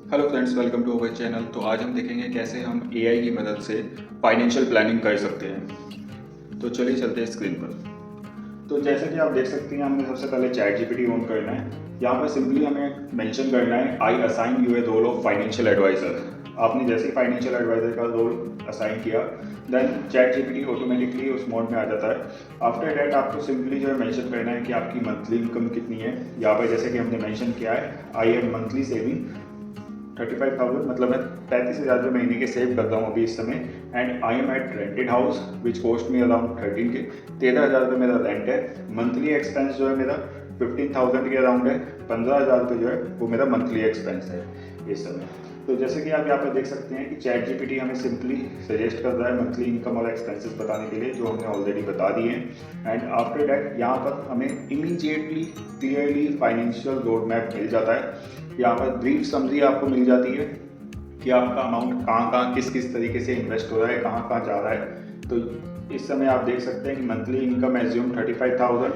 Hello friends, welcome to our channel. तो आज हम देखेंगे कैसे हम एआई की मदद से फाइनेंशियल प्लानिंग कर सकते हैं। तो चलिए चलते हैं स्क्रीन पर। तो जैसे कि आप देख सकते हैं, हमें सबसे पहले चैट जीपीटी ऑन करना है। यहाँ पर सिंपली हमें मेंशन करना है, I assign you a role of financial advisor. आपने जैसे ही फाइनेंशियल एडवाइज़र का रोल असाइन किया, देन चैट जीपीटी ऑटोमेटिकली उस मोड में आ जाता है। आफ्टर डैट आपको सिंपली जो है मेंशन करना है कि आपकी मंथली इनकम कितनी है। यहाँ पर जैसे कि हमने मेंशन किया है, आई एम मंथली सेविंग 35,000, मतलब मैं 35,000 रुपये महीने के सेव कर रहा हूँ अभी इस समय। And I am at rented house which cost me around 13K। 13,000 रुपये मेरा रेंट है। मंथली एक्सपेंस जो है मेरा 15,000 के अराउंड है। 15,000 रुपये जो है वो मेरा मंथली एक्सपेंस है इस समय। तो जैसे कि आप यहाँ पर देख सकते हैं कि चैट जीपीटी हमें सिंपली सजेस्ट कर रहा है मंथली इनकम और एक्सपेंसेस बताने के लिए, जो हमने ऑलरेडी बता दिए हैं। एंड आफ्टर डैट यहाँ पर हमें immediately clearly financial road map मिल जाता है। यहाँ पर ब्रीफ समरी आपको मिल जाती है कि आपका अमाउंट कहाँ कहाँ किस किस तरीके से इन्वेस्ट हो रहा है, कहाँ कहाँ जा रहा है। तो इस समय आप देख सकते हैं कि monthly income assume 35,000,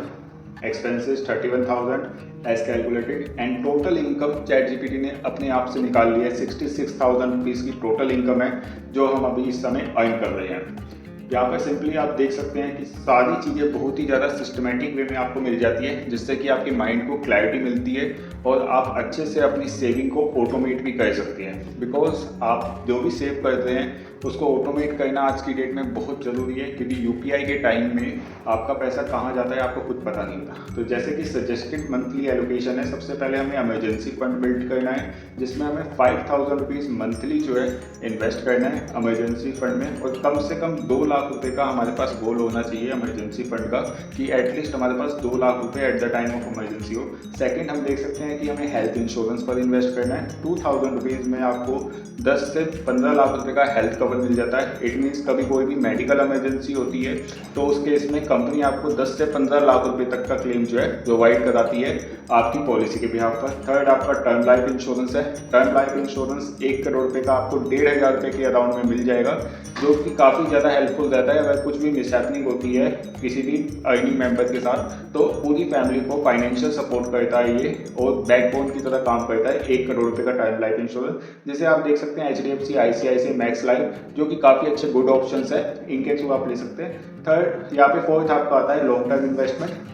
expenses 31,000 as calculated, and total income ChatGPT ने अपने आप से निकाल लिया है। 66,000 रुपीज़ की टोटल इनकम है जो हम अभी इस समय अर्न कर रहे हैं। यहाँ पर सिंपली आप देख सकते हैं कि सारी चीज़ें बहुत ही ज़्यादा सिस्टमेटिक वे में आपको मिल जाती है, जिससे कि आपकी माइंड को क्लैरिटी मिलती है और आप अच्छे से अपनी सेविंग को ऑटोमेट भी कर सकते हैं। बिकॉज आप जो भी सेव करते हैं उसको ऑटोमेट करना आज की डेट में बहुत ज़रूरी है, क्योंकि यूपीआई के टाइम में आपका पैसा कहाँ जाता है आपको खुद पता नहीं होता। तो जैसे कि सजेस्टेड मंथली एलोकेशन है, सबसे पहले हमें इमरजेंसी फंड बिल्ड करना है, जिसमें हमें 5,000 रुपीज़ मंथली जो है इन्वेस्ट करना है इमरजेंसी फंड में। और कम से कम 2 लाख रुपए का हमारे पास गोल होना चाहिए इमरजेंसी फंड का, कि एटलीस्ट हमारे पास 2 लाख रुपए at the time of emergency हो। सेकंड, हम देख सकते हैं कि हमें हेल्थ इंश्योरेंस पर इन्वेस्ट करना है। 2,000 रुपीज़ में आपको 10 से 15 लाख रुपए का हेल्थ कवर मिल जाता है। इट मीन्स कभी कोई भी मेडिकल इमरजेंसी होती है तो उस केस में कंपनी आपको 10 से 15 लाख रुपए तक का क्लेम जो है प्रोवाइड कराती है आपकी पॉलिसी के बिहाफ पर। थर्ड, आपका टर्म लाइफ इंश्योरेंस है। टर्म लाइफ इंश्योरेंस 1 करोड़ रुपए का आपको 1,500 रुपये के अराउंड में मिल जाएगा, जो कि काफ़ी ज़्यादा हेल्पफुल रहता है। अगर कुछ भी मिसहैपनिंग होती है किसी भी अर्निंग मेंबर के साथ, तो पूरी फैमिली को फाइनेंशियल सपोर्ट करता है ये, और बैकबोन की तरह काम करता है 1 करोड़ रुपए का टर्म लाइफ इंश्योरेंस। जैसे आप देख सकते हैं HDFC, ICICI, मैक्स लाइफ, जो कि काफ़ी अच्छे गुड ऑप्शंस है, इनके थ्रू आप ले सकते हैं। थर्ड, यहाँ पे फोर्थ आपका आता है long term investment.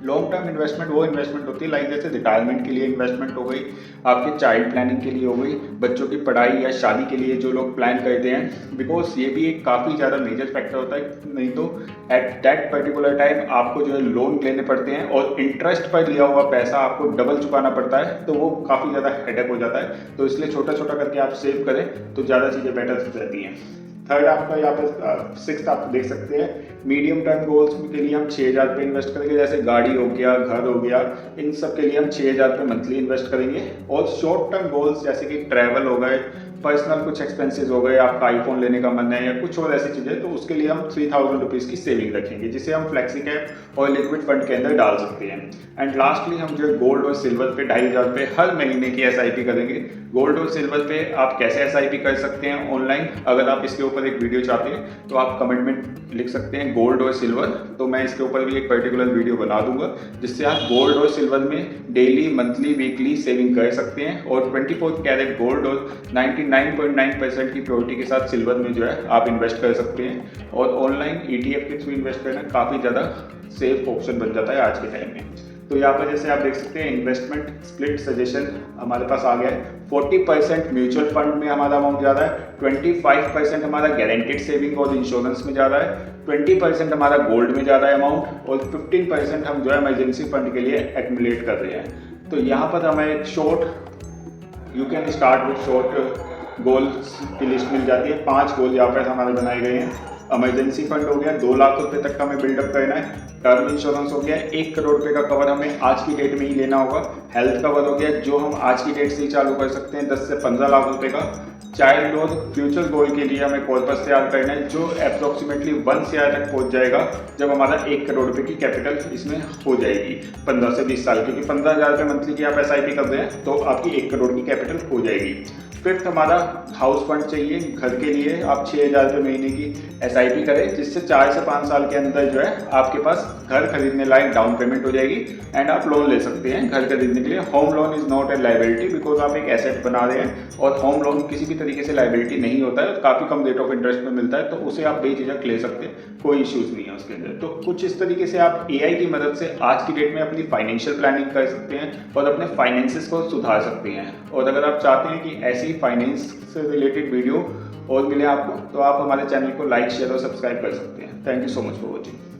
Long term investment वो इन्वेस्टमेंट होती है लाइक जैसे रिटायरमेंट के लिए इन्वेस्टमेंट हो गई, आपके चाइल्ड प्लानिंग के लिए हो गई, बच्चों की पढ़ाई या शादी के लिए जो लोग प्लान करते हैं। बिकॉज ये भी एक काफ़ी ज़्यादा मेजर फैक्टर होता है, नहीं तो एट दैट पर्टिकुलर टाइम आपको जो है लोन लेने पड़ते हैं और इंटरेस्ट पर लिया हुआ पैसा आपको डबल चुकाना पड़ता है, तो वो काफ़ी ज़्यादा हेडेक हो जाता है। तो इसलिए छोटा छोटा करके आप सेव करें तो ज़्यादा चीज़ें बेटर रहती हैं। थर्ड, आपका यहाँ पर सिक्स्थ आप देख सकते हैं मीडियम टर्म गोल्स के लिए हम 6,000 रुपये इन्वेस्ट करेंगे। जैसे गाड़ी हो गया, घर हो गया, इन सब के लिए हम 6,000 रुपये मंथली इन्वेस्ट करेंगे। और शॉर्ट टर्म गोल्स जैसे कि ट्रैवल हो गए, पर्सनल कुछ एक्सपेंसेस हो गए, आपका आईफोन लेने का मन है या कुछ और ऐसी चीज़ें, तो उसके लिए हम 3,000 रुपीज़ की सेविंग रखेंगे, जिसे हम फ्लेक्सी कैप और लिक्विड फंड के अंदर डाल सकते हैं। एंड लास्टली हम जो है गोल्ड और सिल्वर पे 2,500 रुपये हर महीने की SIP करेंगे। गोल्ड और सिल्वर पे आप कैसे SIP कर सकते हैं ऑनलाइन, अगर आप इसके ऊपर एक वीडियो चाहते हैं तो आप कमेंट में लिख सकते हैं गोल्ड और सिल्वर, तो मैं इसके ऊपर भी एक पर्टिकुलर वीडियो बना दूंगा, जिससे आप गोल्ड और सिल्वर में डेली, मंथली, वीकली सेविंग कर सकते हैं। और 24 कैरेट गोल्ड और 99.9% की प्योरिटी के साथ सिल्वर में जो है आप इन्वेस्ट कर सकते हैं। और ऑनलाइन ETF के थ्रू इन्वेस्ट करना काफ़ी ज़्यादा सेफ ऑप्शन बन जाता है आज के टाइम में। तो यहाँ पर जैसे आप देख सकते हैं इन्वेस्टमेंट स्प्लिट सजेशन हमारे पास आ गया है। 40% म्यूचुअल फंड में हमारा अमाउंट जा रहा है, 25% हमारा गारंटेड सेविंग और इंश्योरेंस में जा रहा है, 20% हमारा गोल्ड में जा रहा है अमाउंट, और 15% हम जो है इमरजेंसी फंड के लिए एक्यूमुलेट कर रहे हैं। तो यहाँ पर हमें एक short, you can start with short goals की लिस्ट मिल जाती है। 5 गोल यहाँ पर हमारे बनाए गए हैं। इमरजेंसी फंड हो गया, 2 लाख रुपए तक का हमें बिल्डअप करना है। टर्म इंश्योरेंस हो गया, 1 करोड़ रुपए का कवर हमें आज की डेट में ही लेना होगा। हेल्थ कवर हो गया, जो हम आज की डेट से ही चालू कर सकते हैं, 10 से 15 लाख रुपए का। चाइल्ड और फ्यूचर गोल के लिए हमें कॉर्पस तैयार करना है, जो अप्रोक्सीमेटली 1 CR तक पहुंच जाएगा जब हमारा 1 करोड़ रुपए की कैपिटल इसमें हो जाएगी 15 से 20 साल, क्योंकि 15,000 रुपये मंथली की आप SIP कर रहे हैं तो आपकी 1 करोड़ की कैपिटल हो जाएगी। फिफ्थ, हमारा हाउस फंड चाहिए। घर के लिए आप 6,000 रुपये महीने की SIP करें, जिससे 4 से 5 साल के अंदर जो है आपके पास घर खरीदने लायक डाउन पेमेंट हो जाएगी एंड आप लोन ले सकते हैं घर खरीदने के लिए। Home loan is not a liability because आप एक एसेट बना रहे हैं और होम लोन किसी भी तरीके से लाइबिलिटी नहीं होता है, काफ़ी कम रेट ऑफ इंटरेस्ट में मिलता है, तो उसे आप बेझिझक ले सकते हैं, कोई इश्यूज़ नहीं है उसके अंदर। तो कुछ इस तरीके से आप AI की मदद से आज की डेट में अपनी फाइनेंशियल प्लानिंग कर सकते हैं और अपने फाइनेंसेस को सुधार सकते हैं। और अगर आप चाहते हैं कि ऐसी फाइनेंस से रिलेटेड वीडियो और मिले आपको, तो आप हमारे चैनल को लाइक, शेयर और सब्सक्राइब कर सकते हैं। Thank you so much for watching.